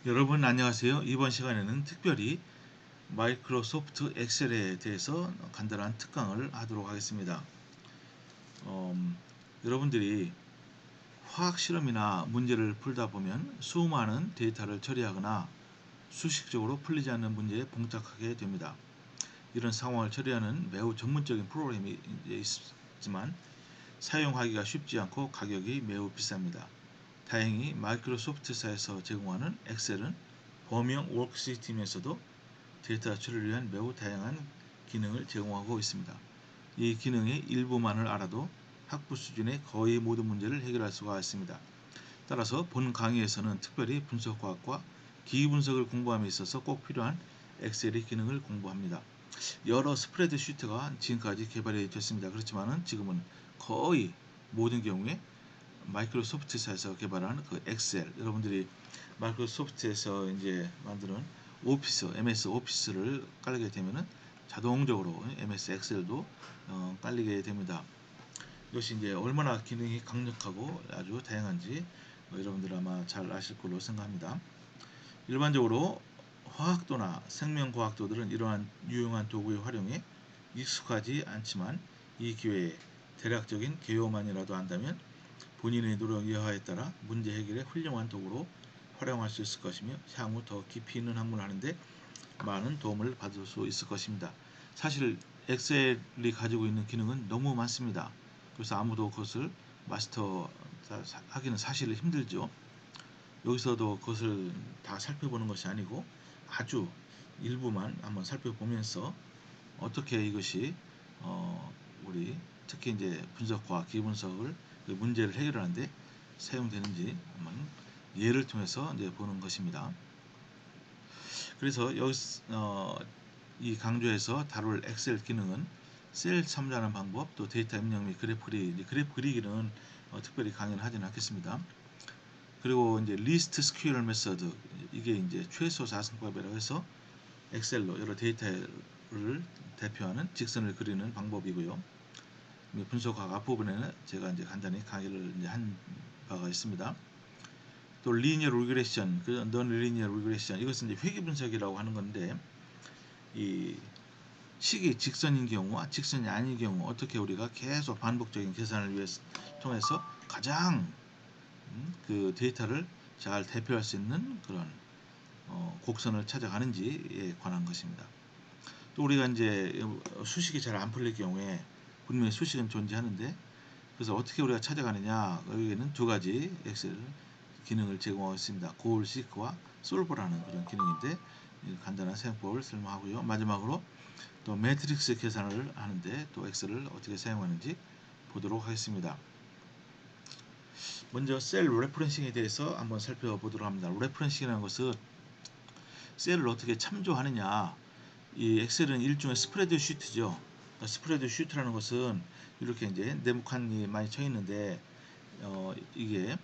여러분 안녕하세요. 이번 시간에는 특별히 마이크로소프트 엑셀에 대해서 간단한 특강을 하도록 하겠습니다. 음, 여러분들이 화학 실험이나 문제를 풀다 보면 수많은 데이터를 처리하거나 수식적으로 풀리지 않는 문제에 봉착하게 됩니다. 이런 상황을 처리하는 매우 전문적인 프로그램이 있지만 사용하기가 쉽지 않고 가격이 매우 비쌉니다. 다행히 마이크로소프트사에서 제공하는 엑셀은 범용 워크시스템에서도 데이터 처리를 위한 매우 다양한 기능을 제공하고 있습니다. 이 기능의 일부만을 알아도 학부 수준의 거의 모든 문제를 해결할 수가 있습니다. 따라서 본 강의에서는 특별히 분석과학과 기분석을 공부함에 있어서 꼭 필요한 엑셀의 기능을 공부합니다. 여러 스프레드시트가 지금까지 개발이 됐습니다. 그렇지만 지금은 거의 모든 경우에 마이크로소프트사에서 개발한 그 엑셀, 여러분들이 마이크로소프트에서 이제 만드는 오피스, MS 오피스를 깔게 되면은 자동적으로 MS 엑셀도 깔리게 됩니다. 이것이 이제 얼마나 기능이 강력하고 아주 다양한지 여러분들 아마 잘 아실 걸로 생각합니다. 일반적으로 화학도나 생명과학도들은 이러한 유용한 도구의 활용에 익숙하지 않지만 이 기회에 대략적인 개요만이라도 안다면 본인의 노력 여하에 따라 문제 해결에 훌륭한 도구로 활용할 수 있을 것이며 향후 더 깊이 있는 학문을 하는데 많은 도움을 받을 수 있을 것입니다. 사실 엑셀이 가지고 있는 기능은 너무 많습니다. 그래서 아무도 그것을 마스터 하기는 사실 힘들죠. 여기서도 그것을 다 살펴보는 것이 아니고 아주 일부만 한번 살펴보면서 어떻게 이것이 우리 특히 이제 분석과 기분석을 그 문제를 해결하는데 사용되는지 한번 예를 통해서 이제 보는 것입니다. 그래서 여기 이 강조에서 다룰 엑셀 기능은 셀 첨부하는 방법, 또 데이터 입력 및 그래프 그리기는 특별히 강의는 하지는 않겠습니다. 그리고 이제 리스트 스퀘어 메서드, 이게 이제 최소 자승법이라고 해서 엑셀로 여러 데이터를 대표하는 직선을 그리는 방법이고요. 분석학 앞부분에는 제가 이제 간단히 강의를 이제 한 바가 있습니다. 또 리니어 리그레션, 넌 리니어 리그레션, 이것은 이제 회귀 분석이라고 하는 건데, 이 식이 직선인 경우와 직선이 아닌 경우 어떻게 우리가 계속 반복적인 계산을 위해서 통해서 가장 그 데이터를 잘 대표할 수 있는 그런 곡선을 찾아가는지에 관한 것입니다. 또 우리가 이제 수식이 잘 안 풀릴 경우에 분명히 수식은 존재하는데 그래서 어떻게 우리가 찾아가느냐, 여기에는 두 가지 엑셀 기능을 제공하고 있습니다. 고올 시크와 솔버라는 그런 기능인데 간단한 사용법을 설명하고요. 마지막으로 또 매트릭스 계산을 하는데 또 엑셀을 어떻게 사용하는지 보도록 하겠습니다. 먼저 셀 레퍼런싱에 대해서 한번 살펴보도록 합니다. 레퍼런싱이라는 것은 셀을 어떻게 참조하느냐, 이 엑셀은 일종의 스프레드 시트죠. 스프레드 시트라는 것은 이렇게 이제 네모칸이 많이 쳐 있는데 이게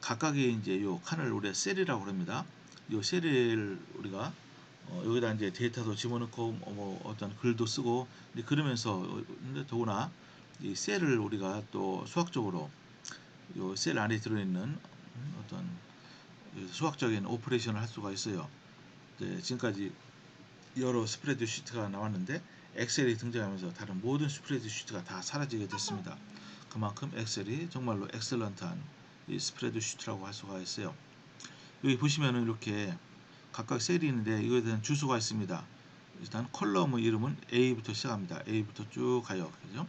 각각의 이제 요 칸을 우리가 셀이라고 합니다. 요 셀을 우리가 여기다 이제 데이터도 집어넣고 뭐 어떤 글도 쓰고 그러면서 더구나 이 셀을 우리가 또 수학적으로 요 셀 안에 들어있는 어떤 수학적인 오퍼레이션을 할 수가 있어요. 지금까지 여러 스프레드 시트가 나왔는데 엑셀이 등장하면서 다른 모든 스프레드 시트가 다 사라지게 됐습니다. 그만큼 엑셀이 정말로 엑셀런트한 이 스프레드 시트라고 할 수가 있어요. 여기 보시면은 이렇게 각각 셀이 있는데 이거에 대한 주소가 있습니다. 일단 컬럼의 이름은 A부터 시작합니다. A부터 쭉 가요. 그죠?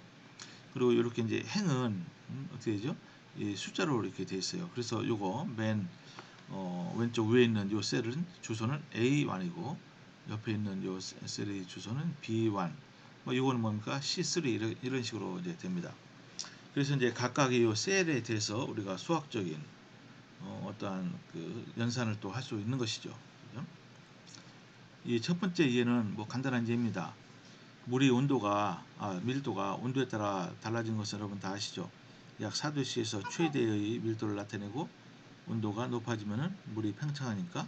그리고 이렇게 이제 행은 어떻게 되죠? 이 숫자로 이렇게 되어 있어요. 그래서 요거 맨 왼쪽 위에 있는 요 셀은 주소는 A1이고 옆에 있는 요 셀의 주소는 B1. 뭐 이거는 뭡니까? C3 이런 식으로 이제 됩니다. 그래서 이제 각각의 요 셀에 대해서 우리가 수학적인 어떠한 그 연산을 또 할 수 있는 것이죠. 그죠? 이 첫 번째 예는 뭐 간단한 예입니다. 물의 온도가 밀도가 온도에 따라 달라진 것을 여러분 다 아시죠? 약 4도씨에서 최대의 밀도를 나타내고 온도가 높아지면은 물이 팽창하니까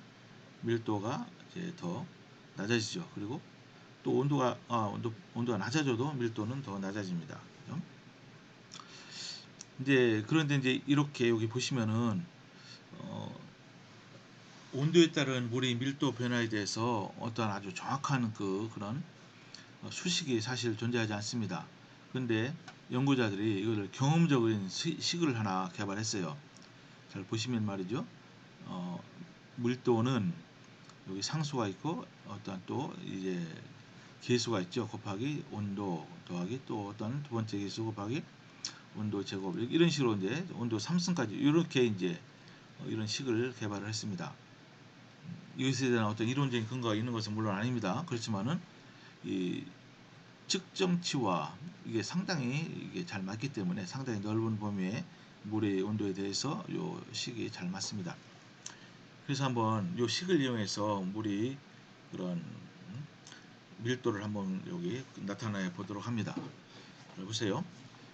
밀도가 이제 더 낮아지죠. 그리고 또 온도가 낮아져도 밀도는 더 낮아집니다. 그죠? 이제 그런데 이제 이렇게 여기 보시면은 어, 온도에 따른 물의 밀도 변화에 대해서 어떠한 아주 정확한 그런 수식이 사실 존재하지 않습니다. 근데 연구자들이 이거를 경험적인 식을 하나 개발했어요. 잘 보시면 말이죠. 어, 밀도는 여기 상수가 있고 어떤 또 이제 계수가 있죠. 곱하기 온도 더하기 또 어떤 두 번째 계수 곱하기 온도 제곱 이런 식으로 이제 온도 3승까지 이렇게 이제 이런 식을 개발을 했습니다. 이것에 대한 어떤 이론적인 근거가 있는 것은 물론 아닙니다. 그렇지만은 이 측정치와 이게 상당히 이게 잘 맞기 때문에 상당히 넓은 범위의 물의 온도에 대해서 요 식이 잘 맞습니다. 그래서 한번 요 식을 이용해서 물이 그런 밀도를 한번 여기 나타내 보도록 합니다. 자, 보세요.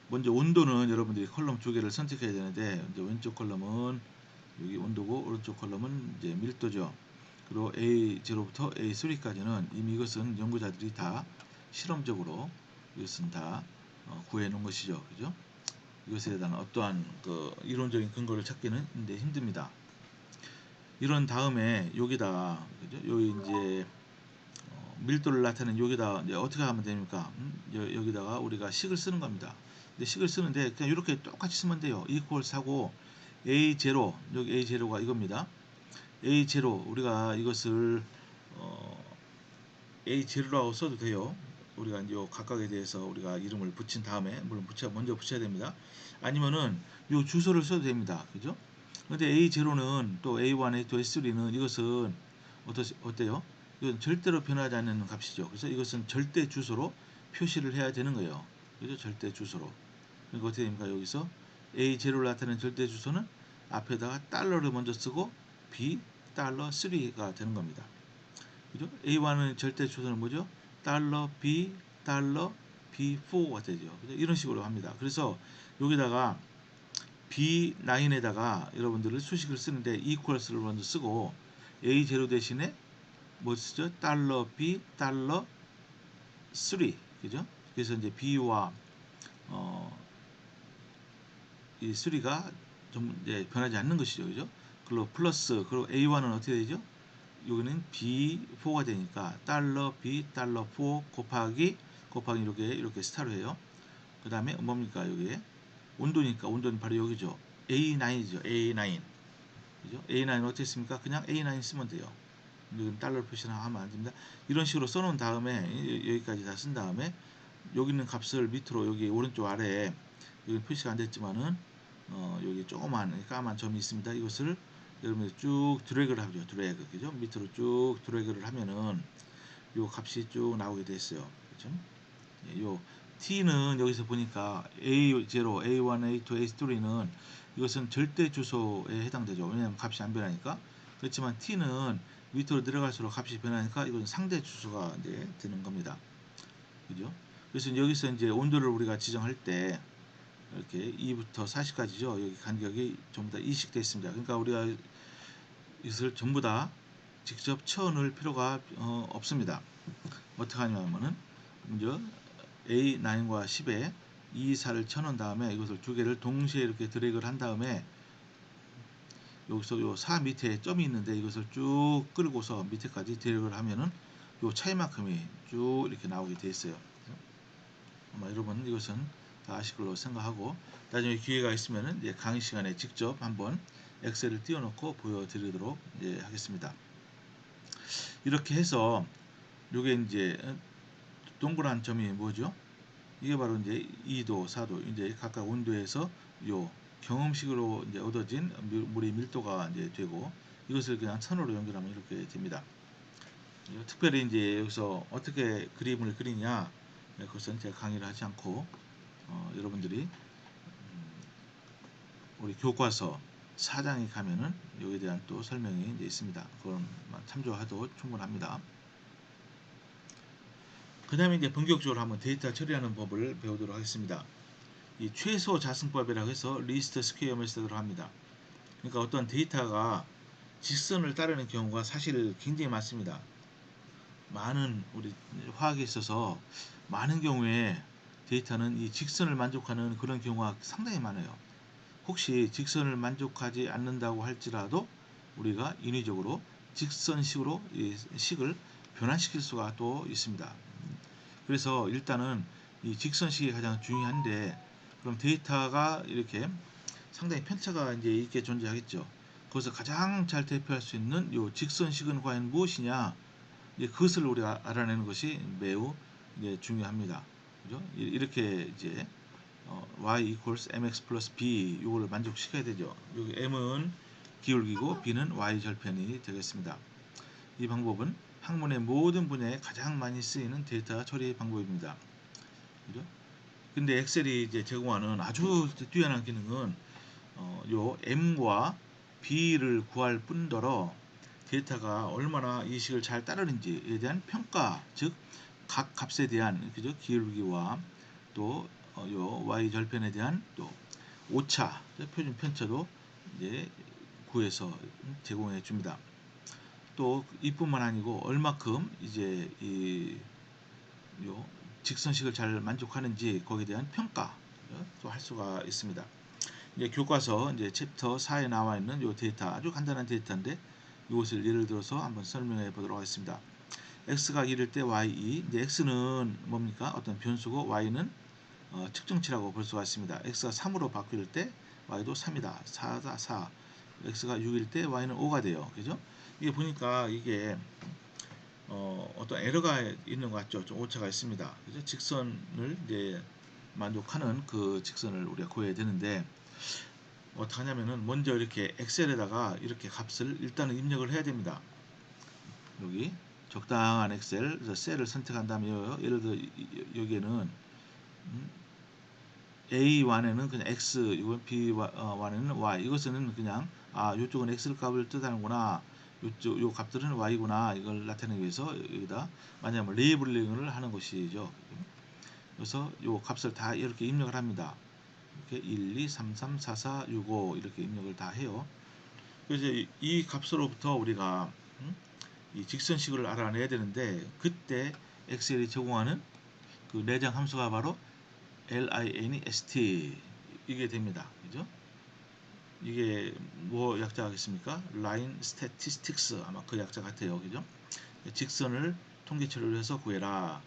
먼저 온도는 여러분들이 컬럼 두 개를 선택해야 되는데 이제 왼쪽 컬럼은 여기 온도고 오른쪽 컬럼은 이제 밀도죠. 그리고 A0부터 A3까지는 이미 이것은 연구자들이 다 실험적으로 이것은 다 구해 놓은 것이죠. 그죠? 이것에 대한 어떠한 그 이론적인 근거를 찾기는 근데 힘듭니다. 이런 다음에 여기다 그죠? 여기 이제 밀도를 나타내는 여기다 이제 어떻게 하면 됩니까? 여기다가 우리가 식을 쓰는 겁니다. 근데 식을 쓰는데 그냥 이렇게 똑같이 쓰면 돼요. equals 하고 A0 여기 A0가 이겁니다. A0 우리가 이것을 A0라고 써도 돼요. 우리가 이제 각각에 대해서 우리가 이름을 붙인 다음에 물론 먼저 붙여야 됩니다. 아니면은 요 주소를 써도 됩니다. 그죠? 근데 A0는 또 A1, A2, A3는 이것은 어때요? 이건 절대로 변하지 않는 값이죠. 그래서 이것은 절대 주소로 표시를 해야 되는 거예요. 그죠? 절대 주소로. 그러니까 어떻게 됩니까? 여기서 A0를 나타내는 절대 주소는 앞에다가 달러를 먼저 쓰고 B 달러 3가 되는 겁니다. 그죠? A1은 절대 주소는 뭐죠? 달러 B 달러 B4가 되죠. 그죠? 이런 식으로 합니다. 그래서 여기다가 B9에다가 여러분들을 수식을 쓰는데 equals를 먼저 쓰고 A0 대신에 뭐 쓰죠? 달러 B 달러 3 그죠? 그래서 이제 B와 이 3가 좀 이제 변하지 않는 것이죠. 그죠? 그리고 플러스 그리고 A1은 어떻게 되죠? 여기는 B4가 되니까 달러 B 달러 4 곱하기 이렇게 스타로 해요. 그 다음에 뭡니까 여기에 온도니까 온도는 바로 여기죠. A9이죠. A9 그죠? A9은 어떻게 씁니까? 그냥 A9 쓰면 돼요. 여기는 달러 표시나 하면 안 됩니다. 이런 식으로 써놓은 다음에 여기까지 다 쓴 다음에 여기 있는 값을 밑으로 여기 오른쪽 아래에 여기 표시가 안 됐지만은 여기 조그만 까만 점이 있습니다. 이것을 여러분들 쭉 드래그를 하죠. 드래그 그죠? 밑으로 쭉 드래그를 하면은 요 값이 쭉 나오게 됐어요. 그죠? 예, 요 t는 여기서 보니까 A0, A1, A2, A3는 이것은 절대 주소에 해당되죠. 왜냐하면 값이 안 변하니까. 그렇지만 t는 밑으로 내려갈수록 값이 변하니까 이건 상대 주소가 이제 되는 겁니다. 그죠? 그래서 여기서 이제 온도를 우리가 지정할 때 이렇게 2부터 40까지죠. 여기 간격이 전부 다 이식되어 있습니다. 그러니까 우리가 이것을 전부 다 직접 쳐넣을 필요가 없습니다. 어떻게 하냐면은 먼저 A9과 10에 2, 4를 쳐놓은 다음에 이것을 두 개를 동시에 이렇게 드래그를 한 다음에 여기서 요 4 밑에 점이 있는데 이것을 쭉 끌고서 밑에까지 드래그를 하면은 요 차이만큼이 쭉 이렇게 나오게 돼 있어요. 아마 여러분 이것은 다 아실 걸로 생각하고 나중에 기회가 있으면은 이제 강의 시간에 직접 한번 엑셀을 띄워놓고 보여드리도록 이제 하겠습니다. 이렇게 해서 요게 이제 동그란 점이 뭐죠? 이게 바로 이제 2도, 4도 이제 각각 온도에서 요 경험식으로 이제 얻어진 물의 밀도가 이제 되고 이것을 그냥 선으로 연결하면 이렇게 됩니다. 특별히 이제 여기서 어떻게 그림을 그리냐 그것은 제가 강의를 하지 않고 여러분들이 우리 교과서 4장에 가면은 여기에 대한 또 설명이 이제 있습니다. 그건 참조해도 충분합니다. 그 다음에 이제 본격적으로 한번 데이터 처리하는 법을 배우도록 하겠습니다. 이 최소 자승법이라고 해서 리스트 스퀘어 메서드로 합니다. 그러니까 어떤 데이터가 직선을 따르는 경우가 사실 굉장히 많습니다. 많은 우리 화학에 있어서 많은 경우에 데이터는 이 직선을 만족하는 그런 경우가 상당히 많아요. 혹시 직선을 만족하지 않는다고 할지라도 우리가 인위적으로 직선식으로 이 식을 변환시킬 수가 또 있습니다. 그래서 일단은 이 직선식이 가장 중요한데, 그럼 데이터가 이렇게 상당히 편차가 이제 있게 존재하겠죠. 거기서 가장 잘 대표할 수 있는 요 직선식은 과연 무엇이냐, 이제 그것을 우리가 알아내는 것이 매우 이제 중요합니다. 그죠? 이렇게 이제 y equals mx plus b 이걸 만족시켜야 되죠. 여기 m은 기울기고 b는 y 절편이 되겠습니다. 이 방법은 학문의 모든 분야에 가장 많이 쓰이는 데이터 처리 방법입니다. 그죠? 근데 엑셀이 이제 제공하는 아주 뛰어난 기능은 요 m과 b를 구할 뿐더러 데이터가 얼마나 이 식을 잘 따르는지에 대한 평가, 즉 각 값에 대한 그죠? 기울기와 또 요 y 절편에 대한 또 오차, 표준 편차도 이제 구해서 제공해 줍니다. 또 이뿐만 아니고 얼마큼 이제 요 직선식을 잘 만족하는지 거기에 대한 평가 또 할 수가 있습니다. 이제 교과서 이제 챕터 4에 나와 있는 요 데이터, 아주 간단한 데이터인데 이것을 예를 들어서 한번 설명해 보도록 하겠습니다. x가 1일 때 y2, 이제 x는 뭡니까? 어떤 변수고 y는 측정치라고 볼 수가 있습니다. x가 3으로 바뀔 때 y도 3이다. 4다 4. x가 6일 때 y는 5가 돼요. 그죠? 이게 보니까 이게 어떤 에러가 있는 것 같죠. 좀 오차가 있습니다. 그죠? 직선을 이제 만족하는 그 직선을 우리가 구해야 되는데 어떻게 하냐면은 먼저 이렇게 엑셀에다가 이렇게 값을 일단은 입력을 해야 됩니다. 여기 적당한 엑셀 셀을 선택한 다음에 예를 들어 여기에는 A1에는 그냥 X, 이건 B1에는 Y. 이것은 그냥 이쪽은 X 값을 뜻하는구나. 요 값들은 Y구나. 이걸 나타내기 위해서 여기다 만약 레이블링을 하는 것이죠. 그래서 요 값을 다 이렇게 입력을 합니다. 이렇게 1, 2, 3, 3, 4, 4, 6, 5 이렇게 입력을 다 해요. 그래서 이 값으로부터 우리가 이 직선식을 알아내야 되는데 그때 엑셀이 제공하는 그 내장 함수가 바로 LINST 이게 됩니다. 그죠? 이게 뭐 약자겠습니까? Line Statistics 아마 그 약자 같아요. 그죠? 직선을 통계처리를 해서 구해라.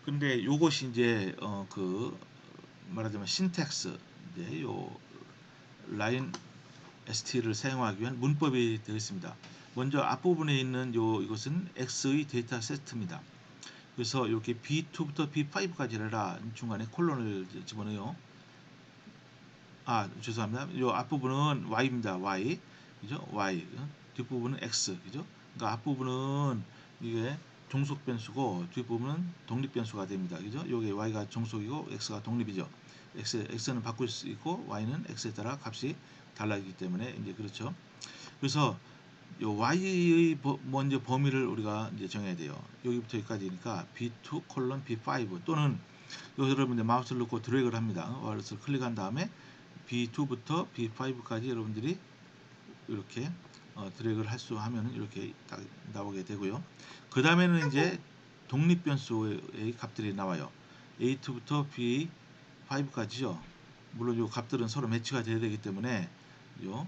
근데 요것이 이제 그 말하자면 신텍스 이제 요 라인 st를 사용하기 위한 문법이 되어 있습니다. 먼저 앞부분에 있는 이것은 x의 데이터 세트입니다. 그래서 이렇게 B2부터 B5까지 해라. 중간에 콜론을 집어넣어요. 죄송합니다. 요 앞부분은 y입니다. y. 그죠? y. 뒷부분은 x. 그죠? 그러니까 앞부분은 이게 종속 변수고 뒷부분은 독립 변수가 됩니다. 그죠? 요게 y가 종속이고 x가 독립이죠. x는 바꿀 수 있고 y는 x에 따라 값이 달라지기 때문에 이제 그렇죠. 그래서 요 y의 먼저 범위를 우리가 이제 정해야 돼요. 여기부터 여기까지니까 b2 콜론 b5 또는 여러분들 마우스를 놓고 드래그를 합니다. 마우스를 클릭한 다음에 B2부터 B5까지 여러분들이 이렇게 드래그를 할 수 하면 이렇게 딱 나오게 되고요. 그 다음에는 이제 독립 변수의 값들이 나와요. A2부터 B5까지죠. 물론 이 값들은 서로 매치가 돼야 되기 때문에 요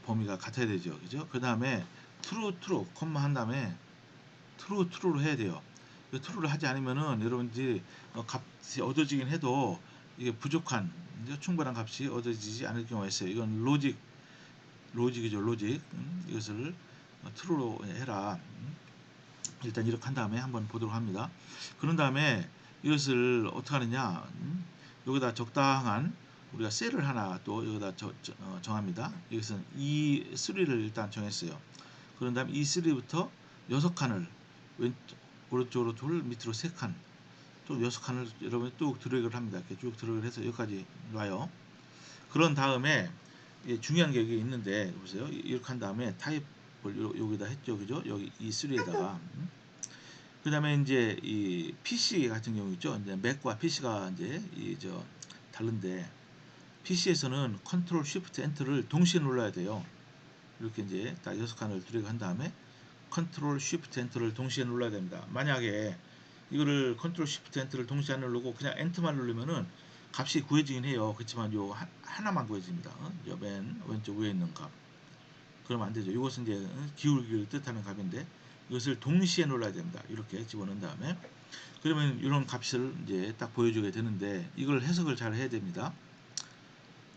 범위가 같아야 되죠. 그죠? 그 다음에 true 콤마 한 다음에 true로 해야 돼요. true를 하지 않으면은 여러분들이 값이 얻어지긴 해도 이게 부족한 충분한 값이 얻어지지 않을 경우가 있어요. 이건 로직이죠. 로직. 이것을 true로 해라. 일단 이렇게 한 다음에 한번 보도록 합니다. 그런 다음에 이것을 어떻게 하느냐? 여기다 적당한 우리가 셀을 하나 또 여기다 정합니다. 여기서는 E3를 일단 정했어요. 그런 다음에 E3부터 6칸을 오른쪽으로 둘, 밑으로 3칸, 또 6칸을 여러분이 쭉 드래그를 합니다. 이렇게 쭉 드래그를 해서 여기까지 놔요. 그런 다음에 중요한 게 여기 있는데 보세요. 이렇게 한 다음에 타입을 여기다 했죠, 그죠? 여기 E3에다가 그 다음에 이제 이 PC 같은 경우 있죠. 이제 맥과 PC가 이제 다른데 PC에서는 컨트롤 쉬프트 엔터를 동시에 눌러야 돼요. 이렇게 이제 딱 6칸을 드래그 한 다음에 컨트롤 쉬프트 엔터를 동시에 눌러야 됩니다. 만약에 이거를 컨트롤 쉬프트 엔터를 동시에 안 누르고 그냥 엔터만 누르면은 값이 구해지긴 해요. 그렇지만 하나만 구해집니다. 맨 왼쪽 위에 있는 값. 그러면 안 되죠. 이것은 이제 기울기를 뜻하는 값인데 이것을 동시에 눌러야 됩니다. 이렇게 집어넣은 다음에 그러면 이런 값을 이제 딱 보여주게 되는데 이걸 해석을 잘 해야 됩니다.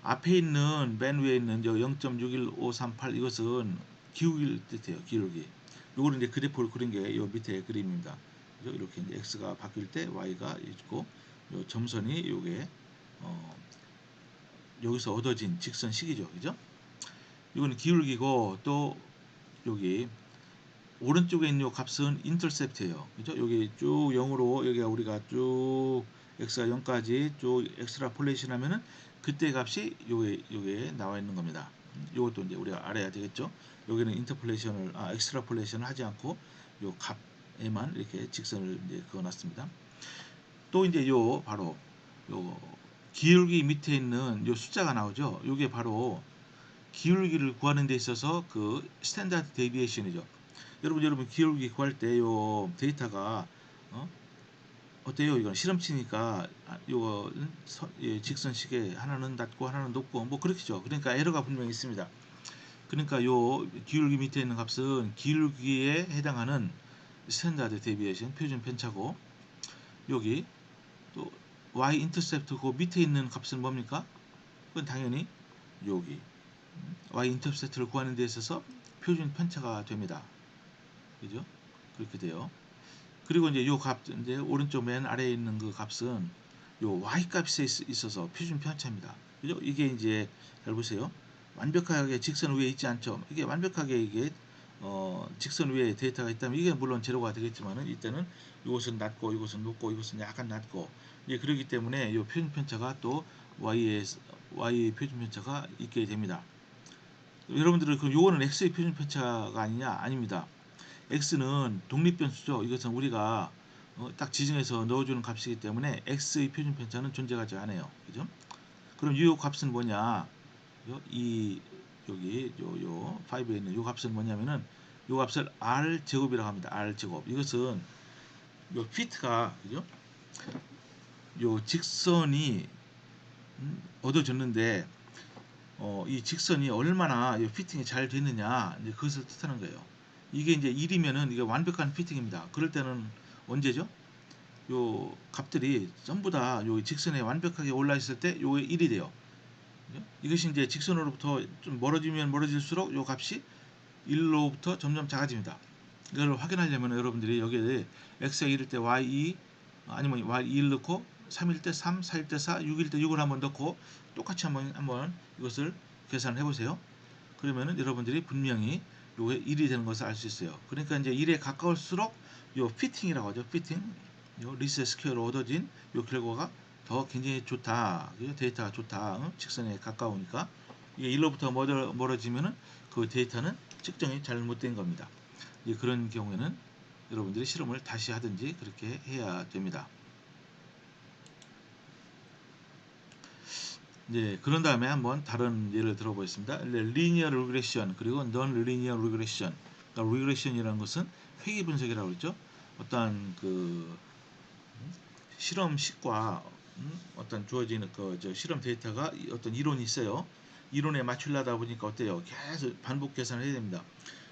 앞에 있는 맨 위에 있는 0.61538 이것은 기울기를 뜻해요. 기울기. 요거는 이제 그래프를 그린 게 요 밑에 그림입니다. 그죠? 이렇게 이제 x가 바뀔 때 y가 있고 요 점선이 요게 여기서 얻어진 직선식이죠. 그죠? 이거는 기울기고 또 여기 오른쪽에 있는 요 값은 인터셉트예요. 그죠? 여기 쭉 0으로 여기가 우리가 쭉 x가 0까지 쭉 엑스트라폴레이션 하면은 그때 값이 요게 나와 있는 겁니다. 요것도 이제 우리가 알아야 되겠죠. 여기는 인터폴레이션을 엑스트라폴레이션을 하지 않고 요 값에만 이렇게 직선을 이제 그어 놨습니다. 또 이제 요 바로 요 기울기 밑에 있는 요 숫자가 나오죠. 요게 바로 기울기를 구하는 데 있어서 그 스탠다드 데비에이션이죠. 여러분 기울기 구할 때 요 데이터가 어때요? 이건 실험치니까 요거 직선식에 하나는 낮고 하나는 높고 뭐 그렇겠죠. 그러니까 에러가 분명히 있습니다. 그러니까 요 기울기 밑에 있는 값은 기울기에 해당하는 스탠다드 데비에이션 표준 편차고 여기 또 y 인터셉트 그 밑에 있는 값은 뭡니까? 그건 당연히 여기 y 인터셉트를 구하는 데 있어서 표준 편차가 됩니다. 그죠? 그렇게 돼요. 그리고 이제 요 값, 이제 오른쪽 맨 아래에 있는 그 값은 요 y 값에 있어서 표준 편차입니다. 그죠? 이게 이제 잘 보세요. 완벽하게 직선 위에 있지 않죠. 이게 완벽하게 이게 직선 위에 데이터가 있다면 이게 물론 제로가 되겠지만은 이때는 이것은 낮고 이것은 높고 이것은 약간 낮고 이제 그렇기 때문에 요 표준 편차가 또 y 표준 편차가 있게 됩니다. 여러분들은 그럼 요거는 x의 표준 편차가 아니냐? 아닙니다. x는 독립변수죠. 이것은 우리가 딱 지정해서 넣어주는 값이기 때문에 x의 표준 편차는 존재하지 않아요. 그죠? 그럼 이 값은 뭐냐? 이 여기 요 5에 있는 요 값은 뭐냐면은 요 값을 r 제곱이라고 합니다. r 제곱. 이것은 요 fit가 그죠? 요 직선이 얻어졌는데 이 직선이 얼마나 이 피팅이 잘 됐느냐 이제 그것을 뜻하는 거예요. 이게 이제 1이면은 이게 완벽한 피팅입니다. 그럴 때는 언제죠? 요 값들이 전부 다 요 직선에 완벽하게 올라 있을 때 요게 1이 돼요. 그죠? 이것이 이제 직선으로부터 좀 멀어지면 멀어질수록 요 값이 1로부터 점점 작아집니다. 이걸 확인하려면 여러분들이 여기에 x가 1일 때 y2 아니면 y2를 넣고 3일 때 3, 4일 때 4, 6일 때 6을 한번 넣고 똑같이 한번 이것을 계산해 보세요. 그러면은 여러분들이 분명히 요게 1이 되는 것을 알 수 있어요. 그러니까 이제 1에 가까울수록 요 피팅이라고 하죠. 피팅. 요 리스 스퀘어로 얻어진 요 결과가 더 굉장히 좋다. 데이터가 좋다. 직선에 가까우니까 이게 1로부터 멀어지면은 그 데이터는 측정이 잘못된 겁니다. 그런 경우에는 여러분들이 실험을 다시 하든지 그렇게 해야 됩니다. 이제 그런 다음에 한번 다른 예를 들어보겠습니다. 리니어 리그레션 그리고 non 리니어 리그레션. 그러니까 리그레션이라는 것은 회귀 분석이라고 그랬죠. 어떠한 그 실험식과 어떤 주어지는 저 실험 데이터가 어떤 이론이 있어요. 이론에 맞추려다 보니까 어때요? 계속 반복 계산을 해야 됩니다.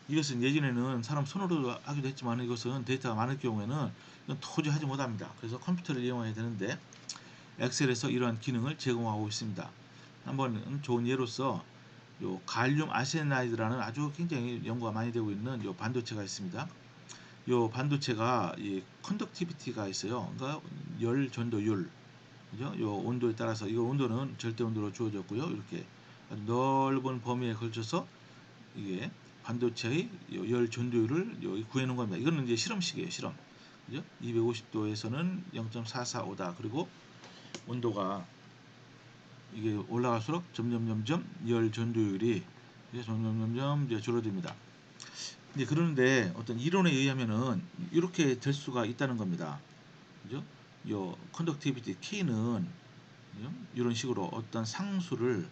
이것은 예전에는 사람 손으로 하기도 했지만 이것은 데이터가 많을 경우에는 이건 도저히 하지 못합니다. 그래서 컴퓨터를 이용해야 되는데 엑셀에서 이러한 기능을 제공하고 있습니다. 한번 좋은 예로서 요 갈륨 아세나이드라는 아주 굉장히 연구가 많이 되고 있는 요 반도체가 있습니다. 요 반도체가 이 컨덕티비티가 있어요. 그러니까 열 전도율, 그죠? 요 온도에 따라서 이거 온도는 절대 온도로 주어졌고요. 이렇게 아주 넓은 범위에 걸쳐서 이게 반도체의 열 전도율을 구해놓은 겁니다. 이거는 이제 실험식이에요. 실험, 그죠? 250도에서는 0.445다. 그리고 온도가 이게 올라갈수록 점점점점 열 전도율이 점점점점 이제 줄어듭니다. 이제 그런데 어떤 이론에 의하면은 이렇게 될 수가 있다는 겁니다. 그죠? 요 컨덕티비티 K는 그죠? 이런 식으로 어떤 상수를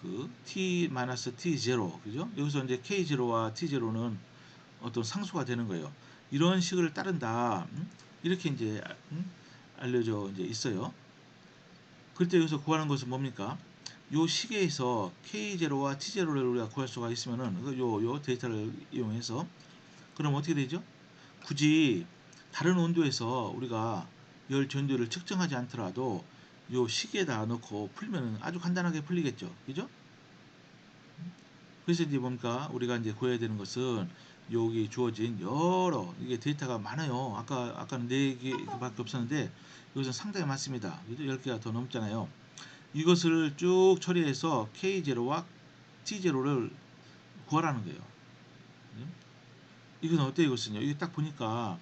그 T-T0 그죠? 여기서 이제 K0와 T0는 어떤 상수가 되는 거예요. 이런 식을 따른다. 이렇게 이제 알려져 이제 있어요. 그때 여기서 구하는 것은 뭡니까? 요 시계에서 K0와 T0를 우리가 구할 수가 있으면은 요 데이터를 이용해서 그럼 어떻게 되죠? 굳이 다른 온도에서 우리가 열 전도를 측정하지 않더라도 요 시계에다 넣고 풀면은 아주 간단하게 풀리겠죠. 그죠? 그래서 이제 뭡니까? 우리가 이제 구해야 되는 것은 여기 주어진 여러 이게 데이터가 많아요. 아까는 4개밖에 없었는데 이것은 상당히 많습니다. 10개가 더 넘잖아요. 이것을 쭉 처리해서 K0와 T0를 구하라는 거예요. 음? 이건 어때요? 이것은요. 이게 딱 보니까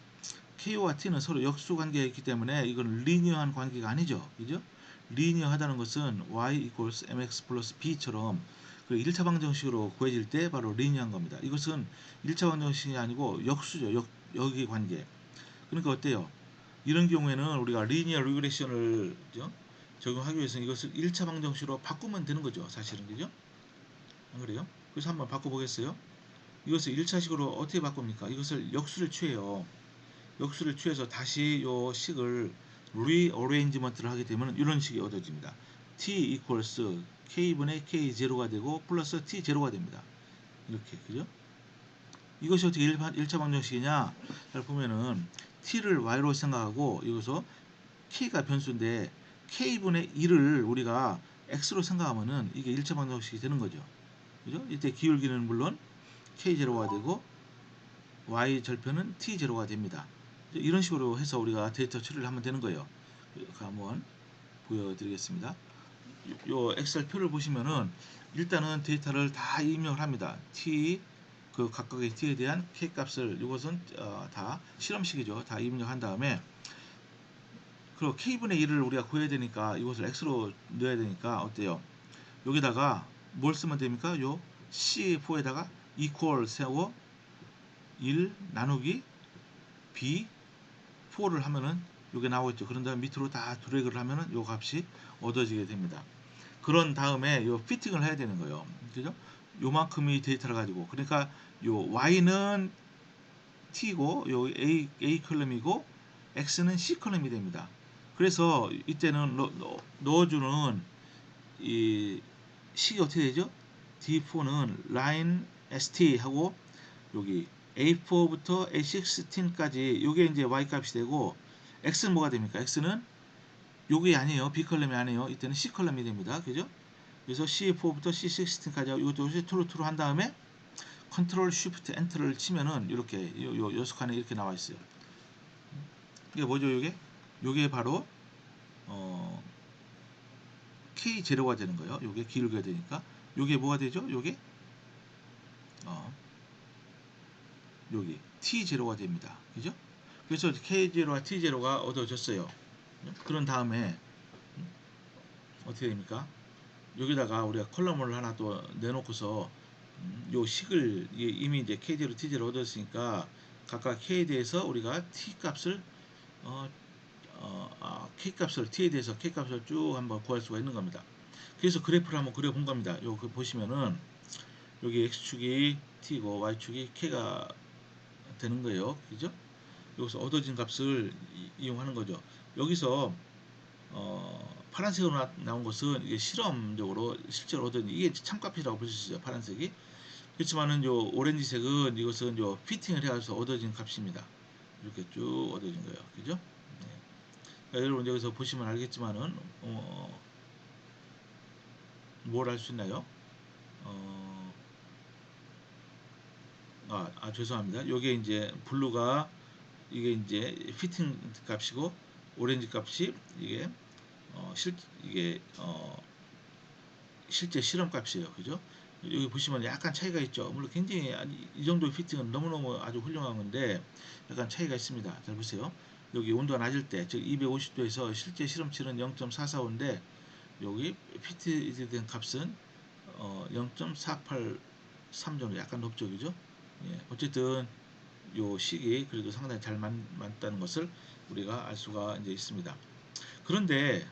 K와 T는 서로 역수 관계가 있기 때문에 이건 리니어한 관계가 아니죠. 그죠? 리니어하다는 것은 y equals mx 플러스 b처럼 그 1차 방정식으로 구해질 때 바로 리니어한 겁니다. 이것은 1차 방정식이 아니고 역수죠. 역의 관계. 그러니까 어때요? 이런 경우에는 우리가 리니어 리그레션을 적용하기 위해서는 이것을 1차 방정식으로 바꾸면 되는 거죠. 사실은. 그죠? 안 그래요? 그래서 한번 바꿔보겠어요? 이것을 1차식으로 어떻게 바꿉니까? 이것을 역수를 취해요. 역수를 취해서 다시 요 식을 리어레인지먼트를 하게 되면 이런 식이 얻어집니다. t equals k분의 k0가 되고 플러스 t0가 됩니다. 이렇게 그죠? 이것이 어떻게 1차 방정식이냐? 잘 보면은 t를 y로 생각하고 여기서 k가 변수인데 k분의 1을 우리가 x로 생각하면은 이게 1차 방정식이 되는 거죠. 그죠? 이때 기울기는 물론 k0가 되고 y 절편은 t0가 됩니다. 이런 식으로 해서 우리가 데이터 처리를 하면 되는 거예요. 한번 보여드리겠습니다. 요 엑셀 표를 보시면은 일단은 데이터를 다 입력을 합니다. t 그 각각의 t에 대한 k 값을 이것은 다 실험식이죠. 다 입력한 다음에 그리고 k분의 1을 우리가 구해야 되니까 이것을 x로 넣어야 되니까 어때요? 여기다가 뭘 쓰면 됩니까? 요 C4에다가 equal 세워 1 나누기 B4를 하면은 요게 나오겠죠. 그런 다음에 밑으로 다 드래그를 하면은 요 값이 얻어지게 됩니다. 그런 다음에 요 피팅을 해야 되는 거예요. 그죠? 요만큼의 데이터를 가지고 그러니까 요 y는 t고 요 a 컬럼이고 x는 c 컬럼이 됩니다. 그래서 이때는 넣어주는 이 식이 어떻게 되죠? D4는 line st 하고 여기 A4부터 A16까지 요게 이제 Y 값이 되고 X는 뭐가 됩니까? X는 요게 아니에요. B 컬럼이 아니에요. 이때는 C 컬럼이 됩니다. 그죠? 그래서 C4부터 C16까지 하고 이것도 투로 한 다음에 컨트롤 쉬프트 엔터를 치면은 이렇게 요 녀석 안에 이렇게 나와 있어요. 이게 뭐죠? 요게 바로 어 K0가 되는 거예요. 요게 기울게 되니까 요게 뭐가 되죠? 요게 어 여기 T0가 됩니다. 그죠? 그래서 K0와 T0가 얻어졌어요. 그런 다음에 어떻게 됩니까? 여기다가 우리가 컬럼을 하나 또 내놓고서 요 식을 이미 이제 K0, T0 얻었으니까 각각 K에 대해서 우리가 T 값을 K 값을 T에 대해서 K 값을 쭉 한번 구할 수가 있는 겁니다. 그래서 그래프를 한번 그려본 겁니다. 요 보시면은 여기 X축이 T고 Y축이 K가 되는 거예요. 그죠? 여기서 얻어진 값을 이용하는 거죠. 여기서 파란색으로 나온 것은 이게 실험적으로 실제로 얻은 이게 참값이라고 볼 수 있어요. 파란색이. 그렇지만은 요 오렌지색은 이것은 요 피팅을 해서 얻어진 값입니다. 이렇게 쭉 얻어진 거예요. 그죠? 네. 그러니까 여러분 여기서 보시면 알겠지만은 뭘 알 수 있나요? 어, 죄송합니다. 요게 이제 블루가 이게 이제 피팅 값이고 오렌지 값이 이게 어, 실 이게 실제 실험 값이에요. 그죠? 여기 보시면 약간 차이가 있죠. 물론 굉장히 이 정도 피팅은 너무너무 아주 훌륭한 건데 약간 차이가 있습니다. 잘 보세요. 여기 온도가 낮을 때, 즉 250도에서 실제 실험치는 0.445인데 여기 피트된 값은 0.483 정도 약간 높죠. 그죠? 예, 어쨌든 요 식이 그래도 상당히 잘 맞다는 것을 우리가 알 수가 이제 있습니다. 그런데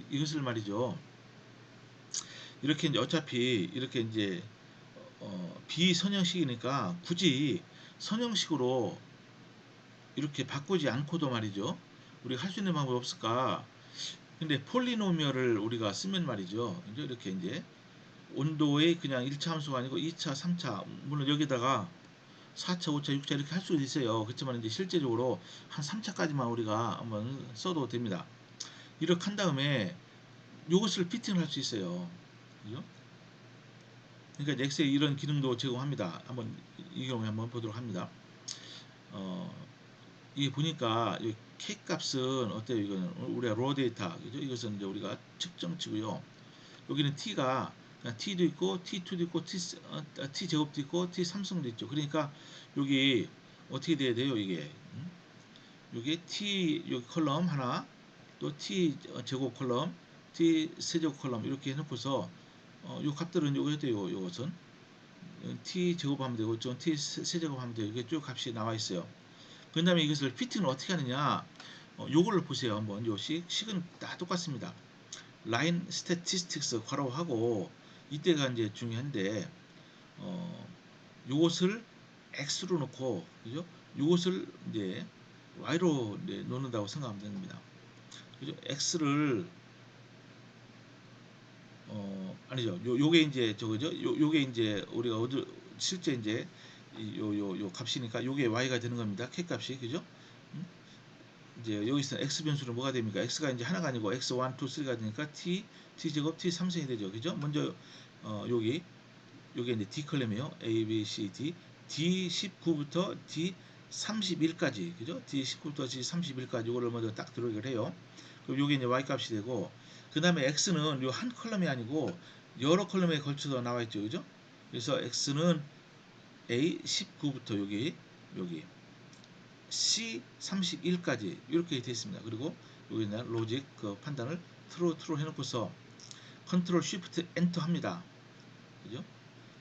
이것을 말이죠. 이렇게 이제 어차피 이렇게 이제 비선형식이니까 굳이 선형식으로 이렇게 바꾸지 않고도 말이죠. 우리가 할 수 있는 방법이 없을까? 근데 폴리노미얼을 우리가 쓰면 말이죠. 이제 이렇게 이제 온도의 그냥 1차 함수가 아니고 2차, 3차, 물론 여기다가 4차, 5차, 6차 이렇게 할 수도 있어요. 그렇지만 이제 실제적으로 한 3차까지만 우리가 한번 써도 됩니다. 이렇게 한 다음에 이것을 피팅을 할 수 있어요. 그죠? 그러니까 엑셀에 이런 기능도 제공합니다. 한번 이 경우에 한번 보도록 합니다. 어, 이게 보니까 이 K 값은 어때요? 이거는 우리가 로 데이터, 그죠? 이것은 이제 우리가 측정치고요. 여기는 T가 T도 있고 T2도 있고 T 제곱도 있고 T 삼성도 있죠. 그러니까 여기 어떻게 돼야 돼요? 이게 여기 T 여기 컬럼 하나, 또 T 제곱 컬럼, T 세제곱 컬럼 이렇게 해놓고서 요 값들은 요거 해도요. 요것은 T 제곱하면 되고 좀 T 세제곱하면 되고 이게 쭉 값이 나와 있어요. 그 다음에 이것을 피팅을 어떻게 하느냐? 요거를 보세요. 한번 요 식은 다 똑같습니다. 라인 스태티스틱스 괄호하고 이때가 이제 중요한데 요것을 x로 놓고 그죠? 요것을 이제 y로 이제 놓는다고 생각하면 됩니다. 그죠? x를 아니죠. 요게 이제 저거죠. 요게 이제 우리가 실제 이제 요 값이니까 요게 y가 되는 겁니다. k 값이 그죠? 음? 이제 여기서 x 변수는 뭐가 됩니까? x가 이제 하나가 아니고 x 1, 2, 3가 되니까 t 제곱 t 3승이 되죠. 그죠? 먼저 여기 요게 이제 D 컬럼이에요. A, B, C, D. D19부터 D31까지. 그죠? D19부터 D31까지 이거를 먼저 딱 들어오게 해요. 그럼 요게 이제 Y 값이 되고 그다음에 X는 요 한 컬럼이 아니고 여러 컬럼에 걸쳐서 나와 있죠. 그죠? 그래서 X는 A19부터 여기 C31까지 이렇게 되어 있습니다. 그리고 여기는 로직 그 판단을 트루 해놓고서 컨트롤 쉬프트 엔터 합니다. 그죠?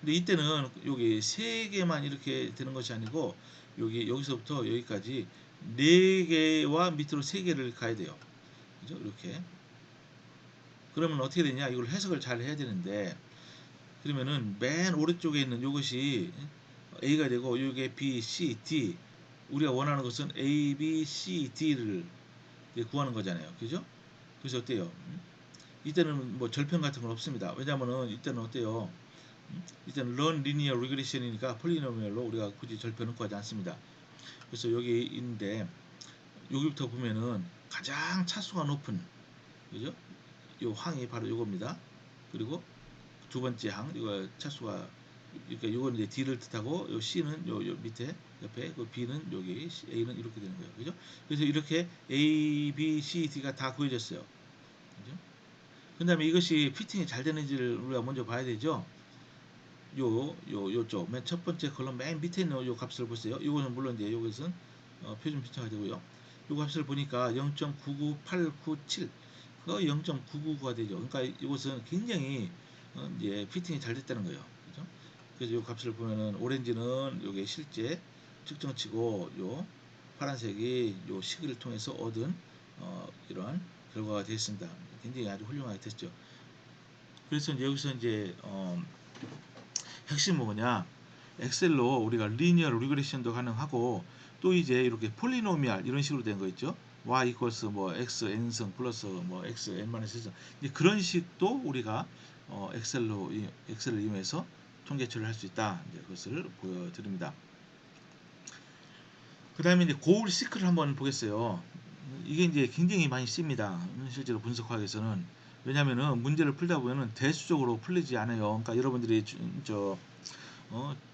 근데 이때는 여기 세 개만 이렇게 되는 것이 아니고 여기서부터 여기까지 네 개와 밑으로 세 개를 가야 돼요. 그죠? 이렇게. 그러면 어떻게 되냐? 이걸 해석을 잘 해야 되는데 그러면은 맨 오른쪽에 있는 이것이 A가 되고 이게 B, C, D 우리가 원하는 것은 A, B, C, D를 구하는 거잖아요. 그죠? 그래서 어때요? 이때는 뭐 절편 같은 건 없습니다. 왜냐하면은 이때는 어때요? 일단 런 리니어 리그레션이니까 폴리노미얼로 우리가 굳이 절편은 구하지 않습니다. 그래서 여기 있는데 여기부터 보면은 가장 차수가 높은 그죠? 요 항이 바로 요겁니다. 그리고 두 번째 항 이거 차수가 그러니까 요거는 이제 D를 뜻하고 요 C는 요 밑에 옆에 그 B는 여기 A는 이렇게 되는 거예요. 그죠? 그래서 이렇게 A, B, C, D가 다 구해졌어요. 그죠? 그다음에 이것이 피팅이 잘 되는지를 우리가 먼저 봐야 되죠. 요쪽 맨 첫 번째 컬럼 맨 밑에 있는 요 값을 보세요. 이거는 물론 이제 요것은 표준 피처가 되고요. 요 값을 보니까 0.99897 그거 0.999가 되죠. 그러니까 이것은 굉장히 이제 피팅이 잘 됐다는 거예요. 그죠? 그래서 요 값을 보면은 오렌지는 요게 실제 측정치고 요 파란색이 요 시기를 통해서 얻은 이러한 결과가 되었습니다. 굉장히 아주 훌륭하게 됐죠. 그래서 이제 여기서 이제 핵심은 뭐냐? 엑셀로 우리가 리니어 리그레션도 가능하고 또 이제 이렇게 폴리노미알 이런 식으로 된 거 있죠. y 이퀄스 뭐 x n승 플러스 뭐 x n 마이너스 1승 이제 그런 식도 우리가 엑셀을 이용해서 통계 처리를 할 수 있다. 이제 그것을 보여드립니다. 그 다음에 이제 고울 시크를 한번 보겠어요. 이게 이제 굉장히 많이 씁니다. 실제로 분석학에서는 왜냐하면은 문제를 풀다 보면은 대수적으로 풀리지 않아요. 그러니까 여러분들이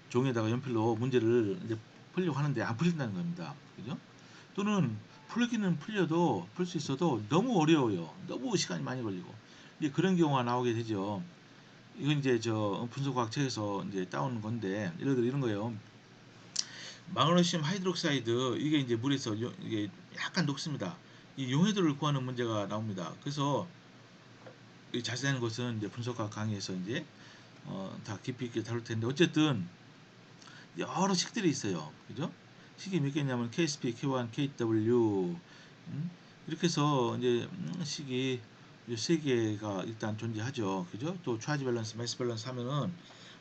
종이에다가 연필로 문제를 이제 풀려고 하는데 안 풀린다는 겁니다. 그죠? 또는 풀기는 풀려도 풀 수 있어도 너무 어려워요. 너무 시간이 많이 걸리고. 이제 그런 경우가 나오게 되죠. 이건 이제 저 분석과학 책에서 이제 따온 건데 예를 들어 이런 거예요. 마그네슘 하이드록사이드 이게 이제 물에서 이게 약간 녹습니다. 이 용해도를 구하는 문제가 나옵니다. 그래서 자세한 것은 이제 분석과학 강의에서 이제 다 깊이 있게 다룰 텐데 어쨌든 여러 식들이 있어요. 그죠? 식이 몇 개냐면 KSP, K1, KW 이렇게 해서 이제 식이 세 개가 일단 존재하죠. 그죠? 또 차지 밸런스, 매스 밸런스 하면은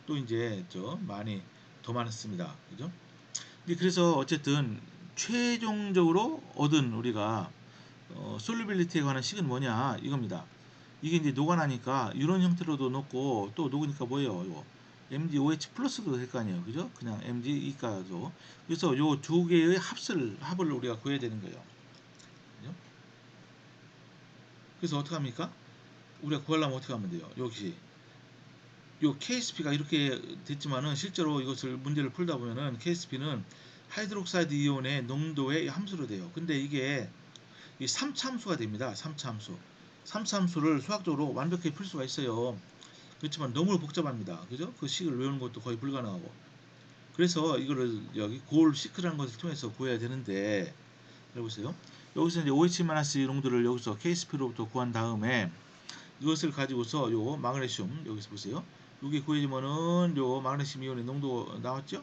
또 이제 많이 더 많습니다. 그죠? 그래서 어쨌든 최종적으로 얻은 우리가 솔루빌리티에 관한 식은 뭐냐 이겁니다. 이게 이제 녹아나니까 이런 형태로도 녹고 또 녹으니까 뭐예요? 이거 MgOH 플러스도 될 거 아니에요, 그죠? 그냥 MgE가도. 그래서 요 두 개의 합을 우리가 구해야 되는 거예요. 그죠? 그래서 어떻게 합니까? 우리가 구하려면 어떻게 하면 돼요? 여기 요 KSP가 이렇게 됐지만은 실제로 이것을 문제를 풀다 보면은 KSP는 하이드록사이드 이온의 농도의 함수로 돼요. 근데 이게 이 3차 함수가 됩니다. 3차 함수. 3차 함수를 수학적으로 완벽히 풀 수가 있어요. 그렇지만 너무 복잡합니다. 그죠? 그 식을 외우는 것도 거의 불가능하고. 그래서 이거를 여기 골 시크라는 것을 통해서 구해야 되는데, 여보세요? 여기서 이제 OH- 농도를 여기서 KSP로부터 구한 다음에 이것을 가지고서 요 마그네슘 여기서 보세요. 이게 구해지면은 요 마그네슘 이온의 농도 나왔죠?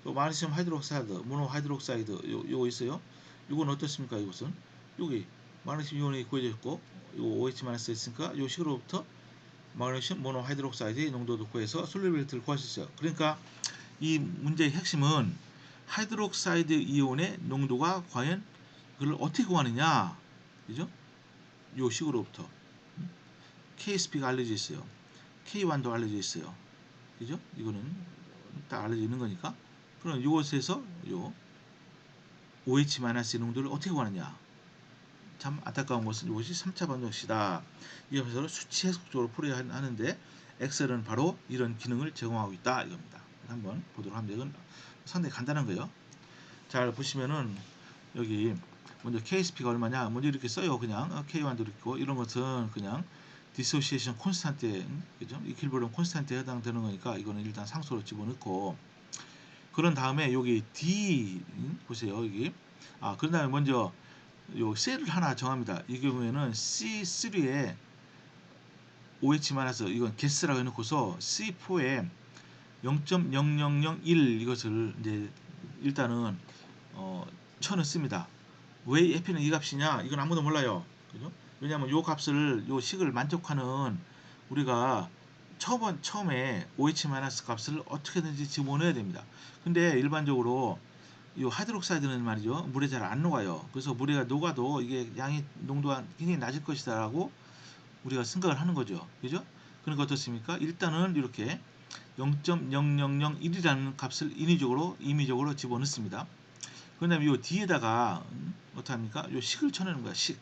요 마그네슘 하이드록사이드, 모노 하이드록사이드 요거 있어요. 이건 어떻습니까? 이것은 여기 마그네슘 이온이 구해졌고 요 OH- 있으니까 요 식으로부터 마그네슘 모노 하이드록사이드의 농도도 구해서 솔루빌리티를 구할 수 있어요. 그러니까 이 문제의 핵심은 하이드록사이드 이온의 농도가 과연 그걸 어떻게 구하느냐, 그죠? 요 식으로부터 KSP가 알려져 있어요. K1도 알려져 있어요. 그죠? 이거는 딱 알려져 있는 거니까. 그럼 이것에서 요 OH- 농도를 어떻게 구하느냐? 참 안타까운 것은 이것이 3차 방정식이다. 이것을 수치 해석적으로 풀어야 하는데 엑셀은 바로 이런 기능을 제공하고 있다 이겁니다. 한번 보도록 하면 이건 상당히 간단한 거예요. 잘 보시면은 여기 먼저 KSP가 얼마냐? 먼저 이렇게 써요. 그냥 K1도 있고 이런 것은 그냥 디소시에이션 콘스탄트에 그죠? 이퀄리브리엄 콘스탄트에 해당되는 거니까 이거는 일단 상수로 집어넣고 그런 다음에 여기 D 보세요. 여기 그런 다음에 먼저 요 셀을 하나 정합니다. 이 경우에는 C3에 OH- 이건 게스라고 해놓고서 C4에 0.0001 이것을 이제 일단은 쳐넣습니다. 왜 F는 이 값이냐? 이건 아무도 몰라요. 그죠? 왜냐하면 요 값을 요 식을 만족하는 우리가 처음에 OH- 값을 어떻게든지 집어넣어야 됩니다. 근데 일반적으로 이 하이드록사이드는 말이죠. 물에 잘 안 녹아요. 그래서 물에 녹아도 이게 양이 농도가 굉장히 낮을 것이다라고 우리가 생각을 하는 거죠. 그죠? 그러니까 어떻습니까? 일단은 이렇게 0.0001이라는 값을 임의적으로 집어넣습니다. 그 다음에 이 뒤에다가 어떡합니까? 요 식을 쳐내는 거야. 식.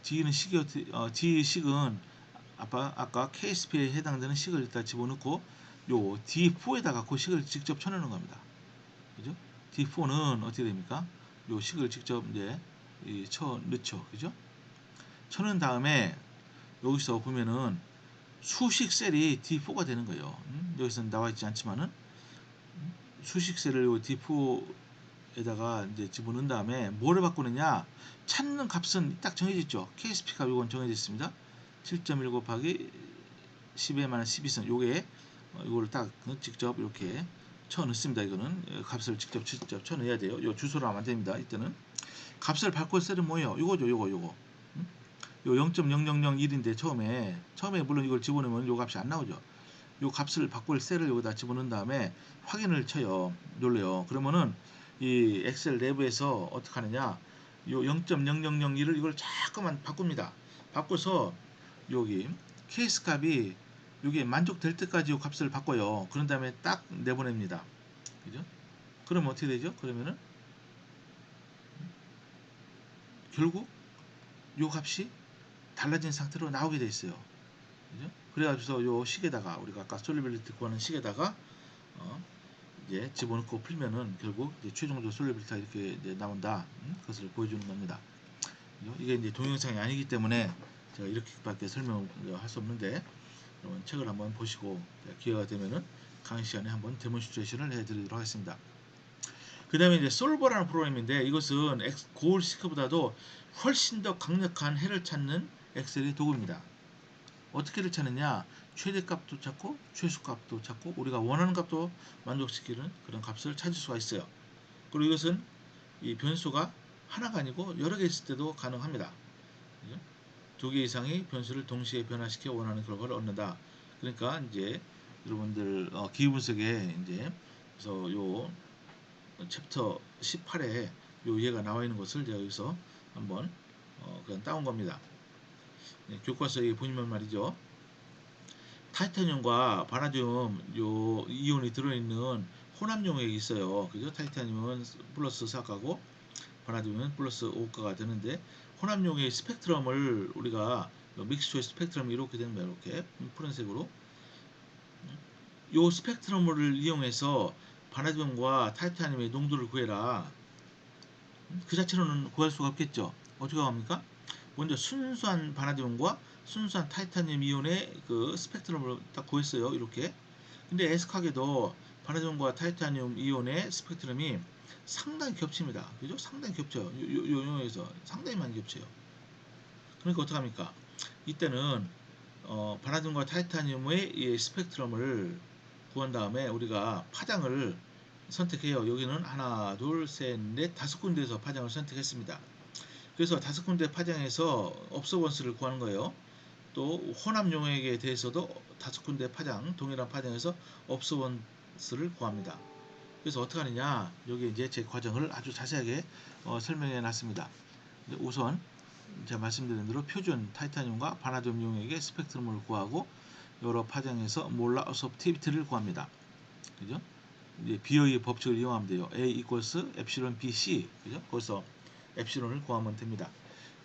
D는 식이 D 식은 아까 KSP에 해당되는 식을 일단 집어넣고 요 D4에다가 그 식을 직접 쳐내는 겁니다. 그죠? D4는 어떻게 됩니까? 요 식을 직접 이제 쳐 넣죠. 그죠? 쳐는 다음에 여기서 보면은 수식 셀이 D4가 되는 거예요. 여기서는 나와 있지 않지만은 수식 셀을 요 D4에다가 이제 집어넣은 다음에 뭐를 바꾸느냐? 찾는 값은 딱 정해져 있죠. KSP 값 이건 정해져 있습니다. 7.1 곱하기 10에 마이너스 12선 요게 이거를 딱 직접 이렇게 쳐 넣습니다. 이거는 값을 직접 쳐 넣어야 돼요. 요 주소로 하면 안 됩니다. 이때는 값을 바꿀 셀은 뭐예요? 요거죠. 요거. 요 0.0001인데 처음에 물론 이걸 집어넣으면 요 값이 안 나오죠. 요 값을 바꿀 셀을 여기다 집어넣은 다음에 확인을 쳐요. 눌러요. 그러면은 이 엑셀 내부에서 어떻게 하느냐? 요 0.0001을 이걸 자꾸만 바꿉니다. 바꿔서 여기 케이스 값이 이게 만족될 때까지 요 값을 바꿔요. 그런 다음에 딱 내보냅니다. 그죠? 그럼 어떻게 되죠? 그러면은 결국 요 값이 달라진 상태로 나오게 돼 있어요. 그죠? 그래가지고서 요 식에다가 우리가 아까 솔리빌리티 구하는 식에다가 어, 이제 집어넣고 풀면은 결국 이제 최종적으로 솔리빌리티가 이렇게 이제 나온다. 그것을 보여주는 겁니다. 그죠? 이게 이제 동영상이 아니기 때문에 제가 이렇게밖에 설명을 할 수 없는데 여러분 책을 한번 보시고 기회가 되면은 강의 시간에 한번 데몬스트레이션을 해드리도록 하겠습니다. 그 다음에 이제 솔버라는 프로그램인데 이것은 고울 시크보다도 훨씬 더 강력한 해를 찾는 엑셀의 도구입니다. 어떻게를 찾느냐? 최대값도 찾고 최소값도 찾고 우리가 원하는 값도 만족시키는 그런 값을 찾을 수가 있어요. 그리고 이것은 이 변수가 하나가 아니고 여러 개 있을 때도 가능합니다. 두 개 이상의 변수를 동시에 변화시켜 원하는 결과를 얻는다. 그러니까 이제 여러분들 기후 분석에 이제 그래서 요 챕터 18에 요 예가 나와 있는 것을 제가 여기서 한번 그냥 따온 겁니다. 네, 교과서에 보시면 말이죠. 타이타늄과 바나듐 요 이온이 들어있는 혼합용액이 있어요. 그죠? 타이타늄은 플러스 4가고 바나듐은 플러스 5가가 되는데 혼합용액 스펙트럼을 우리가 믹스처의 스펙트럼이 이렇게 되는 거예요. 이렇게 푸른색으로 요 스펙트럼을 이용해서 바나듐과 타이타늄의 농도를 구해라. 그 자체로는 구할 수가 없겠죠. 어떻게 합니까? 먼저 순수한 바나듐과 순수한 타이타늄 이온의 그 스펙트럼을 딱 구했어요. 이렇게. 근데 애석하게도 바나듐과 타이타늄 이온의 스펙트럼이 상당히 겹칩니다. 그죠? 상당히 겹쳐요. 요 용에서 상당히 많이 겹쳐요. 그러니까 어떡합니까? 이때는 바나듐과 타이타늄의 이 스펙트럼을 구한 다음에 우리가 파장을 선택해요. 여기는 하나, 둘, 셋, 넷, 다섯 군데에서 파장을 선택했습니다. 그래서 다섯 군데 파장에서 업소번스를 구하는 거예요. 또 혼합 용액에 대해서도 다섯 군데 파장, 동일한 파장에서 업소번스를 구합니다. 그래서 어떻게 하느냐, 여기 이제 제 과정을 아주 자세하게 설명해 놨습니다. 우선 제가 말씀드린 대로 표준 타이타늄과 바나듐 용액의 스펙트럼을 구하고 여러 파장에서 몰라 어섭티비티를 구합니다. 그죠? 이제 비어의 법칙을 이용하면 돼요. A equals epsilon BC. 그죠? 거기서 epsilon을 구하면 됩니다.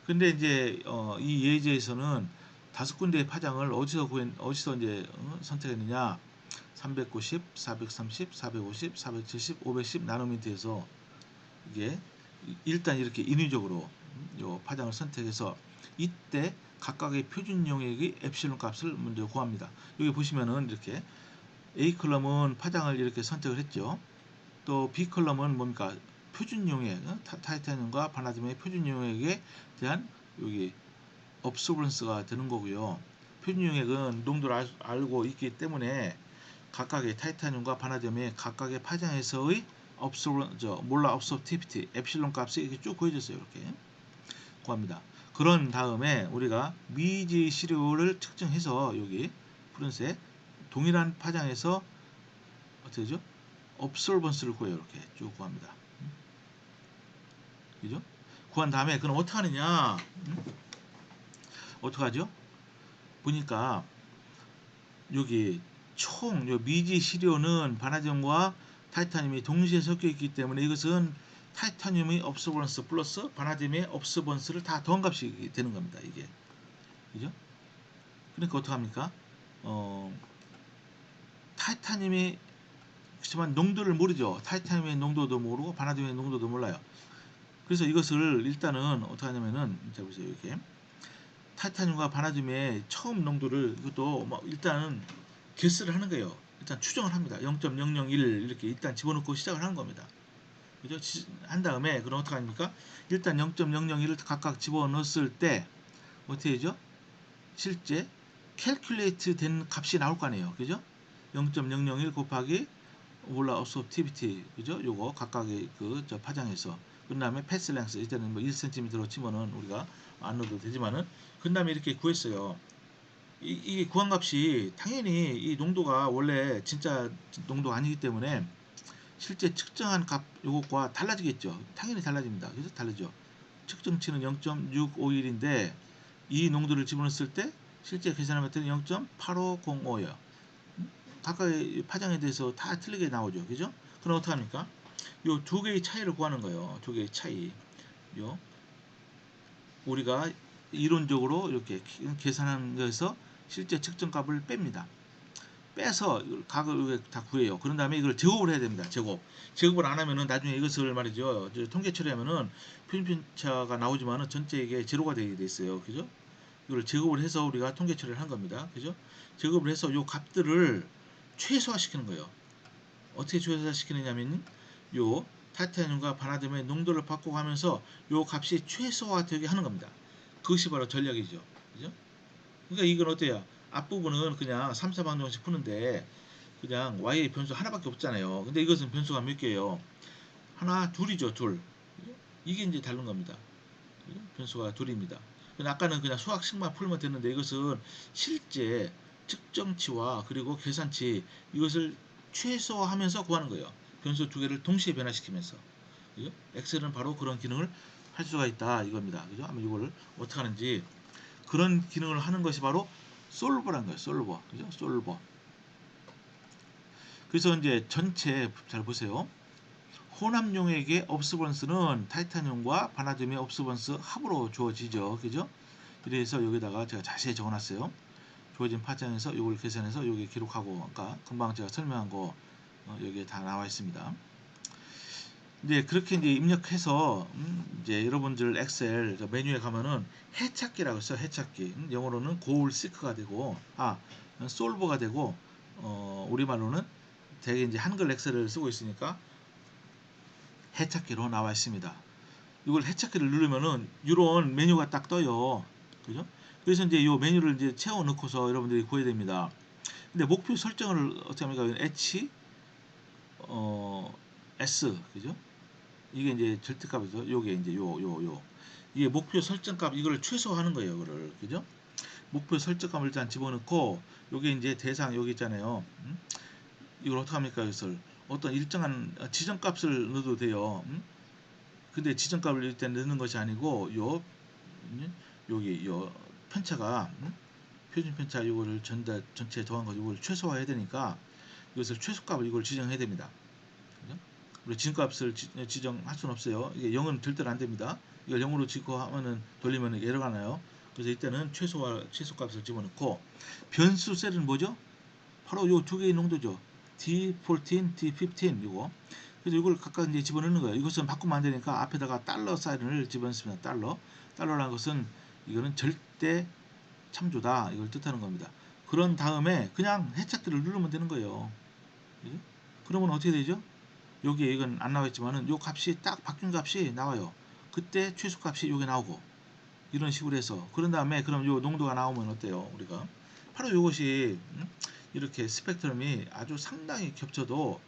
근데 이제 이 예제에서는 다섯 군데의 파장을 어디서 이제 선택했느냐? 390, 430, 450, 470, 510 나노미터에서 이게 일단 이렇게 인위적으로 요 파장을 선택해서 이때 각각의 표준 용액의 엡실론 값을 먼저 구합니다. 여기 보시면은 이렇게 A 컬럼은 파장을 이렇게 선택을 했죠. 또 B 컬럼은 뭡니까? 표준 용액, 타이타늄과 바나듐의 표준 용액에 대한 여기 업소브런스가 되는 거고요. 표준 용액은 농도를 알고 있기 때문에 각각의 타이타늄과 바나듐의 각각의 파장에서의 몰라 업소티비티 엡실론 값이 이렇게 쭉 구해졌어요. 이렇게 구합니다. 그런 다음에 우리가 미지 시료를 측정해서 여기 푸른색 동일한 파장에서 어떻게 되죠? 업솔번스를 구해요. 이렇게 쭉 구합니다. 그죠? 구한 다음에 그럼 어떻게 하느냐? 어떻게 하죠? 보니까 여기 총 미지 시료는 바나듐과 타이타늄이 동시에 섞여 있기 때문에 이것은 타이타늄의 업소번스 플러스 바나듐의 업소번스를 다 더한 값이 되는 겁니다. 이게. 그죠? 그러니까 어떡합니까? 타이타늄이 그렇지만 농도를 모르죠. 타이타늄의 농도도 모르고 바나듐의 농도도 몰라요. 그래서 이것을 일단은 어떻게 하냐면은 자 보세요. 이렇게 타이타늄과 바나듐의 처음 농도를 이것도 일단은 개수를 하는 거예요. 일단 추정을 합니다. 0.001 이렇게 일단 집어넣고 시작을 하는 겁니다. 그죠? 한 다음에 그럼 어떻게 합니까? 일단 0.001을 각각 집어넣었을 때 어떻게 되죠? 실제 캘큘레이트 된 값이 나올 거 아니에요. 그죠? 0.001 곱하기 몰라 어소티비티 그죠? 요거 각각의 저 파장에서 그 다음에 패스 랭스 이때는 뭐 1cm로 치면은 우리가 안 넣어도 되지만은 그 다음에 이렇게 구했어요. 이게 구한 값이 당연히 이 농도가 원래 진짜 농도가 아니기 때문에 실제 측정한 값 요것과 달라지겠죠. 당연히 달라집니다. 그래서 다르죠. 측정치는 0.651인데 이 농도를 집어넣었을 때 실제 계산한 것들은 0.8505예요. 각각의 파장에 대해서 다 틀리게 나오죠. 그죠? 그럼 어떻게 합니까? 요 두 개의 차이를 구하는 거예요. 두 개의 차이. 요 우리가 이론적으로 이렇게 계산한 것에서 실제 측정값을 뺍니다. 빼서 각을 다 구해요. 그런 다음에 이걸 제곱을 해야 됩니다. 제곱을 안 하면은 나중에 이것을 말이죠. 통계 처리하면은 표준편차가 나오지만은 전체 이게 제로가 되게 돼 있어요. 그죠? 이걸 제곱을 해서 우리가 통계 처리를 한 겁니다. 그죠? 제곱을 해서 요 값들을 최소화시키는 거예요. 어떻게 최소화시키느냐면 요 타이타늄과 바나듐의 농도를 바꿔가면서 요 값이 최소화되게 하는 겁니다. 그것이 바로 전략이죠. 그죠? 그러니까 이건 어때요? 앞부분은 그냥 3, 4방정식 푸는데 그냥 y의 변수 하나밖에 없잖아요. 근데 이것은 변수가 몇 개예요? 하나, 둘이죠. 둘. 이게 이제 다른 겁니다. 변수가 둘입니다. 아까는 그냥 수학식만 풀면 됐는데 이것은 실제 측정치와 그리고 계산치 이것을 최소화하면서 구하는 거예요. 변수 두 개를 동시에 변화시키면서. 엑셀은 바로 그런 기능을 할 수가 있다 이겁니다. 그죠? 한번 이거를 어떻게 하는지 그런 기능을 하는 것이 바로 솔버라는 거예요. 솔버. 그죠? 솔버. 그래서 이제 전체 잘 보세요. 혼합용액의 업스번스는 타이타늄과 바나듐의 업스번스 합으로 주어지죠. 그죠? 그래서 여기다가 제가 자세히 적어놨어요. 주어진 파장에서 이걸 계산해서 여기 기록하고 아까 금방 제가 설명한 거 여기에 다 나와 있습니다. 이제 그렇게 이제 입력해서 이제 여러분들 엑셀 메뉴에 가면은 해찾기라고 있어요. 해찾기. 영어로는 고울 시크가 되고 솔버가 되고 우리말로는 되게 이제 한글 엑셀을 쓰고 있으니까 해찾기로 나와 있습니다. 이걸 해찾기를 누르면은 이런 메뉴가 딱 떠요. 그죠? 그래서 이제 이 메뉴를 이제 채워 넣고서 여러분들이 구해야 됩니다. 근데 목표 설정을 어떻게 합니까? H S 그죠? 이게 이제 절대값이죠. 요게 이제 요 이게 목표 설정값 이걸 최소화하는 거예요. 이거를 그죠? 목표 설정값을 일단 집어넣고 요게 이제 대상 여기 있잖아요. 이걸 어떻게 합니까? 이것을 어떤 일정한 지정값을 넣어도 돼요. 근데 지정값을 일단 넣는 것이 아니고 여기 요 편차가 표준 편차 이거를 전체 더한 거 이걸 최소화해야 되니까 이것을 최소값을 이걸 지정해야 됩니다. 그죠? 우리 지정값을 지정할 수는 없어요. 이게 0은 절대로 안 됩니다. 이걸 0으로 지고 하면은 돌리면 에러가 나요. 그래서 이때는 최소값을 집어넣고 변수 셀은 뭐죠? 바로 요 두 개의 농도죠. D14, D15 이거. 그래서 이걸 각각 이제 집어넣는 거예요. 이것은 바꾸면 안 되니까 앞에다가 달러 사인을 집어넣습니다. 달러라는 것은 이거는 절대 참조다 이걸 뜻하는 겁니다. 그런 다음에 그냥 해착기를 누르면 되는 거예요. 그죠? 그러면 어떻게 되죠? 여기에 이건 안 나와 있지만은 요 값이 딱 바뀐 값이 나와요. 그때 최소값이 요게 나오고 이런 식으로 해서 그런 다음에 그럼 요 농도가 나오면 어때요? 우리가 바로 요것이 이렇게 스펙트럼이 아주 상당히 겹쳐도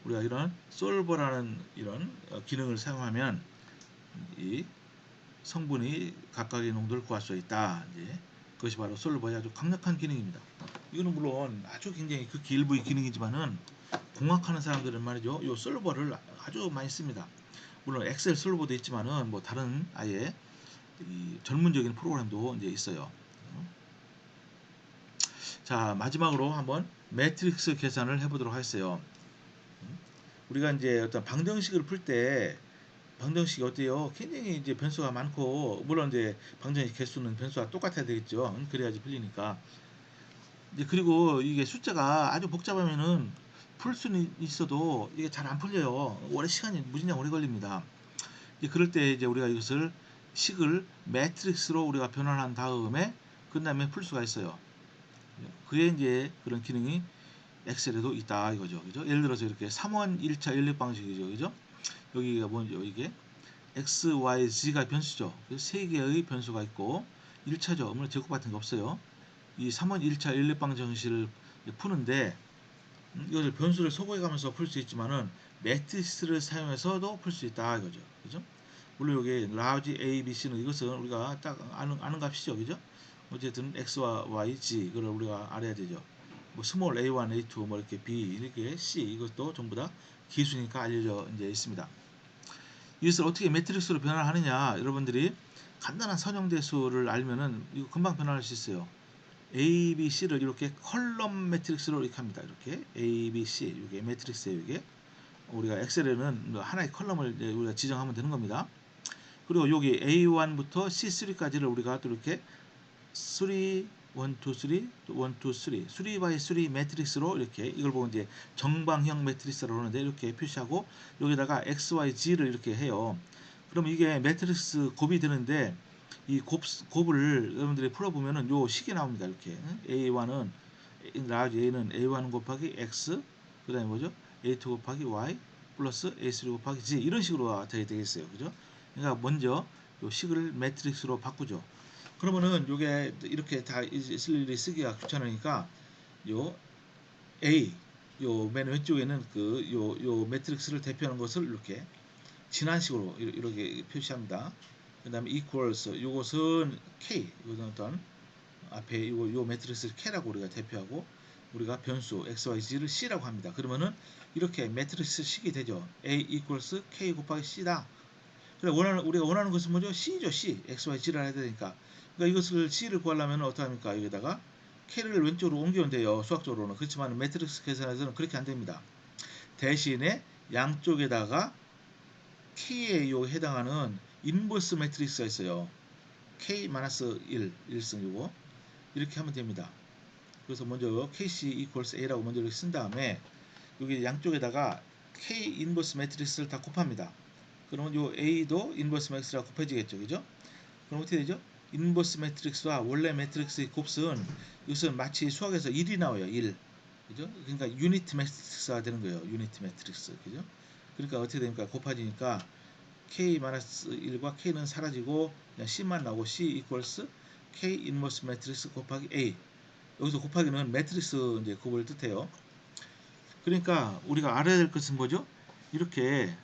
우리가 이런 솔버라는 이런 기능을 사용하면 이 성분이 각각의 농도를 구할 수 있다. 이제 그것이 바로 솔버의 아주 강력한 기능입니다. 이거는 물론 아주 굉장히 극히 일부의 기능이지만은 공학하는 사람들은 말이죠. 이 솔버를 아주 많이 씁니다. 물론 엑셀 솔버도 있지만은 뭐 다른 아예 이 전문적인 프로그램도 이제 있어요. 자, 마지막으로 한번 매트릭스 계산을 해보도록 하겠어요. 우리가 이제 어떤 방정식을 풀 때 방정식이 어때요? 굉장히 이제 변수가 많고 물론 이제 방정식 개수는 변수가 똑같아야 되겠죠. 그래야지 풀리니까. 이제 그리고 이게 숫자가 아주 복잡하면은 풀 수는 있어도 이게 잘 안 풀려요. 오래 시간이 무진장 오래 걸립니다. 이제 그럴 때 이제 우리가 이것을 식을 매트릭스로 우리가 변환한 다음에 그 다음에 풀 수가 있어요. 그게 이제 그런 기능이 엑셀에도 있다 이거죠. 그죠? 예를 들어서 이렇게 3원 1차 연립 방식이죠. 그죠? 여기가 뭐죠? 이게 x, y, z가 변수죠. 세 개의 변수가 있고 1차죠. 물론 제곱 같은 게 없어요. 이 3원 1차 연립 방정식을 푸는데 이것을 변수를 소거해 가면서 풀 수 있지만은 매트리스를 사용해서도 풀 수 있다 이거죠. 그죠? 물론 여기 라지 A, B, C는 이것은 우리가 딱 아는 값이죠. 그죠? 어쨌든 X와 Y, Z 이걸 우리가 알아야 되죠. 뭐 스몰 A1, A2 뭐 이렇게 B 이렇게 C 이것도 전부 다 기수니까 알려져 이제 있습니다. 이것을 어떻게 매트릭스로 변환하느냐 여러분들이 간단한 선형대수를 알면은 이거 금방 변환할 수 있어요. A, B, C를 이렇게 컬럼 매트릭스로 이렇게 합니다. 이렇게 A, B, C 이게 매트릭스예요. 이게 우리가 엑셀에는 하나의 컬럼을 우리가 지정하면 되는 겁니다. 그리고 여기 A1부터 C3까지를 우리가 또 이렇게 3, 1, 2, 3, 1, 2, 3, 3 by 3 매트릭스로 이렇게 이걸 보고 이제 정방형 매트릭스라고 하는데 이렇게 표시하고 여기다가 X, Y, Z를 이렇게 해요. 그럼 이게 매트릭스 곱이 되는데 이 곱을 여러분들이 풀어보면은 요 식이 나옵니다. 이렇게 A1은 라지 A는 A1 곱하기 X 그 다음에 뭐죠? A2 곱하기 Y 플러스 A3 곱하기 Z 이런 식으로 되겠어요. 그죠? 그러니까 먼저 요 식을 매트릭스로 바꾸죠. 그러면은 요게 이렇게 다 일일이 쓰기가 귀찮으니까 요 A 요 맨 왼쪽에는 그 요 매트릭스를 대표하는 것을 이렇게 진한식으로 이렇게 표시합니다. 그 다음에 equals 요것은 K 이것은 어떤 앞에 요 매트릭스 K라고 우리가 대표하고 우리가 변수 X, Y, Z를 C라고 합니다. 그러면은 이렇게 매트릭스 식이 되죠. A equals K 곱하기 C다. 그래 우리가 원하는 것은 뭐죠? C죠. C. X, Y, G를 해야 되니까. 그러니까 이것을 C를 구하려면 어떻게 합니까? 여기다가 K를 왼쪽으로 옮기면 돼요. 수학적으로는. 그렇지만 매트릭스 계산에서는 그렇게 안 됩니다. 대신에 양쪽에다가 K에 요 해당하는 인버스 매트릭스가 있어요. K-1, 1승 요거. 이렇게 하면 됩니다. 그래서 먼저 KC equals A라고 먼저 이렇게 쓴 다음에 여기 양쪽에다가 K 인버스 매트릭스를 다 곱합니다. 그러면 요 A도 인버스 매트릭스랑 곱해지겠죠. 그죠? 그럼 어떻게 되죠? 인버스 매트릭스와 원래 매트릭스의 곱은 이것은 마치 수학에서 1이 나와요. 1. 그죠? 그러니까 유니트 매트릭스가 되는 거예요. 유니트 매트릭스. 그죠? 그러니까 어떻게 됩니까? 곱해지니까 K-1과 K는 사라지고 그냥 C만 나오고 C equals K 인버스 매트릭스 곱하기 A. 여기서 곱하기는 매트릭스 이제 곱을 뜻해요. 그러니까 우리가 알아야 될 것은 뭐죠? 이렇게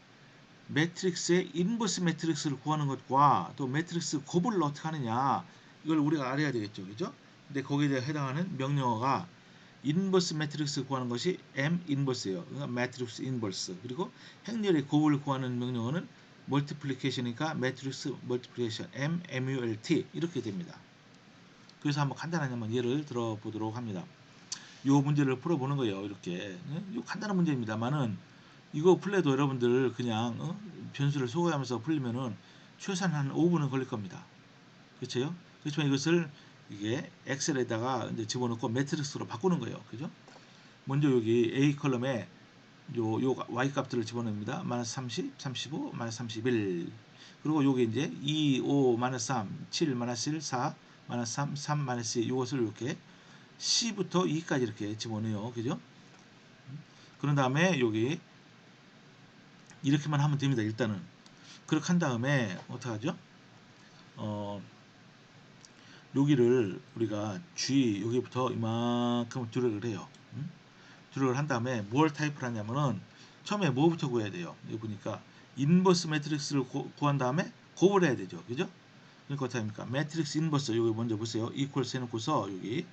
매트릭스의 인버스 매트릭스를 구하는 것과 또 매트릭스 곱을 어떻게 하느냐 이걸 우리가 알아야 되겠죠. 그죠? 근데 거기에 해당하는 명령어가 인버스 매트릭스 구하는 것이 M 인버스예요. 그러니까 매트릭스 인버스. 그리고 행렬의 곱을 구하는 명령어는 멀티플리케이션이니까 매트릭스 멀티플리케이션 M MULT 이렇게 됩니다. 그래서 한번 간단한 한번 예를 들어보도록 합니다. 이 문제를 풀어보는 거예요. 이렇게 이 간단한 문제입니다만은 이거 풀래도 여러분들 그냥 변수를 소개하면서 풀리면은 최소한 한 5분은 걸릴 겁니다. 그렇죠? 그렇지만 이것을 이게 엑셀에다가 이제 집어넣고 매트릭스로 바꾸는 거예요. 그죠? 먼저 여기 A 컬럼에 요 Y 값들을 집어넣습니다. 마이너스 30, 35, 마이너스 31. 그리고 요게 이제 2, 5, 마이너스 3, 7, 마이너스 1, 4, 마이너스 3, 3, 마이너스 2. 요것을 이렇게 C부터 E까지 이렇게 집어넣어요. 그죠? 그런 다음에 여기 이렇게만 하면 됩니다. 일단은. 그렇게 한 다음에 어떡하죠? 여기를 우리가 G 여기부터 이만큼 드래그를 해요. 드래그를 한 다음에 뭘 타입을 하냐면은 처음에 뭐부터 구해야 돼요. 여기 보니까 인버스 매트릭스를 구한 다음에 곱을 해야 되죠. 그죠? 그러니까 어떻게 합니까? 매트릭스 인버스 여기 먼저 보세요. 이퀄스 해놓고서 여기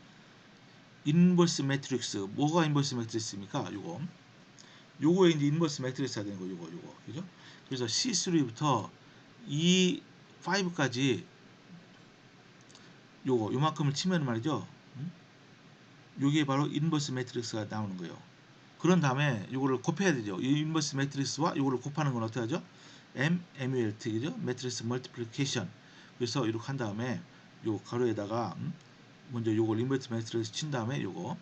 인버스 매트릭스 뭐가 인버스 매트릭스입니까? 요거에 이제 인버스 매트릭스가 되는 거 요거 그죠? 그래서 C3부터 E5까지 요만큼을 치면 말이죠. 요게 바로 인버스 매트릭스가 나오는 거예요. 그런 다음에 요거를 곱해야 되죠. 이 인버스 매트릭스와 요거를 곱하는 건 어떻게 하죠? MULT 그죠? 매트릭스 멀티플리케이션. 그래서 이렇게 한 다음에 요 가로에다가 먼저 요걸 인버스 매트릭스 친 다음에 요거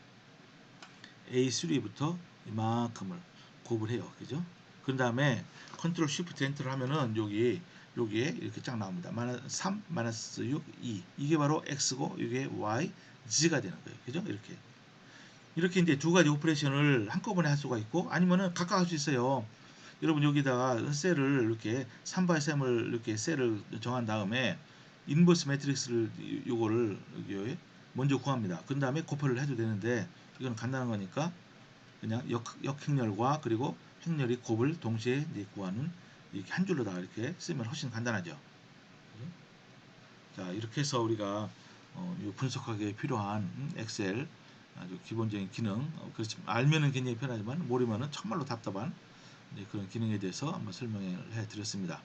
A3부터 이만큼을 곱을 해요. 그죠? 그 다음에 컨트롤 쉬프트 엔터를 하면은 여기에 이렇게 쫙 나옵니다. 마이너스 3, 마이너스 6, 2. 이게 바로 X고 이게 Y, Z가 되는 거예요. 그죠? 이렇게 이제 두 가지 오퍼레이션을 한꺼번에 할 수가 있고 아니면은 각각 할 수 있어요. 여러분 여기다가 셀을 이렇게 3바이 3을 이렇게 셀을 정한 다음에 인버스 매트릭스를 요거를 여기 먼저 구합니다. 그 다음에 곱표를 해도 되는데 이건 간단한 거니까 그냥 역행렬과 그리고 행렬이 곱을 동시에 구하는 이렇게 한 줄로 다 이렇게 쓰면 훨씬 간단하죠. 자 이렇게 해서 우리가 분석하기에 필요한 엑셀 아주 기본적인 기능 그렇지만 알면은 굉장히 편하지만 모르면은 정말로 답답한 그런 기능에 대해서 한번 설명을 해 드렸습니다.